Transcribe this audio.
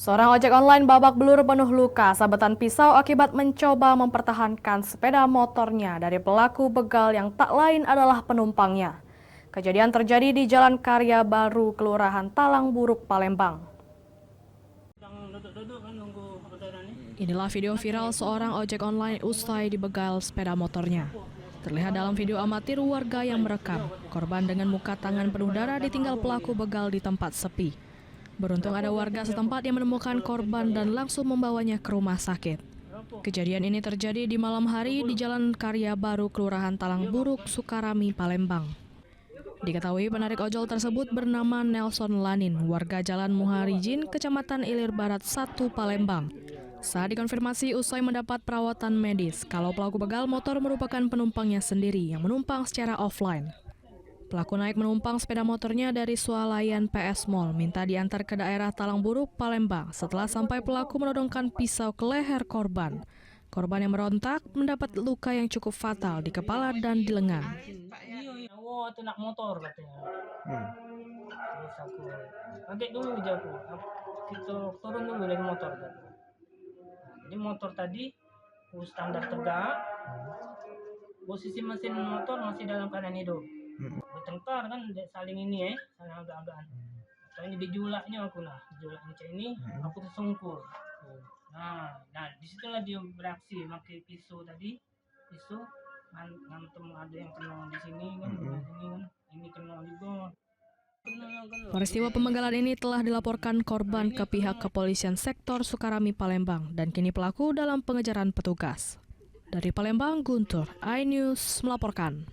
Seorang ojek online babak belur penuh luka sabetan pisau akibat mencoba mempertahankan sepeda motornya dari pelaku begal yang tak lain adalah penumpangnya. Kejadian terjadi di Jalan Karya Baru, Kelurahan Talang Buruk, Palembang. Inilah video viral seorang ojek online usai dibegal sepeda motornya. Terlihat dalam video amatir warga yang merekam, korban dengan muka tangan penuh darah ditinggal pelaku begal di tempat sepi. Beruntung ada warga setempat yang menemukan korban dan langsung membawanya ke rumah sakit. Kejadian ini terjadi di malam hari di Jalan Karya Baru, Kelurahan Talang Buruk, Sukarami, Palembang. Diketahui penarik ojol tersebut bernama Nelson Lanin, warga Jalan Muharijin, Kecamatan Ilir Barat 1, Palembang. Saat dikonfirmasi usai mendapat perawatan medis, kalau pelaku begal motor merupakan penumpangnya sendiri yang menumpang secara offline. Pelaku naik menumpang sepeda motornya dari swalayan PS Mall, minta diantar ke daerah Talang Buruk, Palembang. Setelah sampai, pelaku menodongkan pisau ke leher korban. Korban yang merontak mendapat luka yang cukup fatal di kepala dan di lengan. Oh, itu nak motor katanya. Terus aku kaget dulu aja aku. Kita turun dulu dari motor. Jadi motor tadi standar tegak. Posisi mesin motor masih dalam keadaan hidup. Bertengkar kan saling ini saling agak-agakan. Soalnya dijulaknya aku lah, dijulaknya macam ini, aku tersungkur. Nah, disitulah dia beraksi pakai pisau tadi, pisau ngantem ada yang kena di sini kan, ini kena juga. Peristiwa pembegalan ini telah dilaporkan korban ke pihak kepolisian sektor Sukarami, Palembang, dan kini pelaku dalam pengejaran petugas. Dari Palembang, Guntur, iNews melaporkan.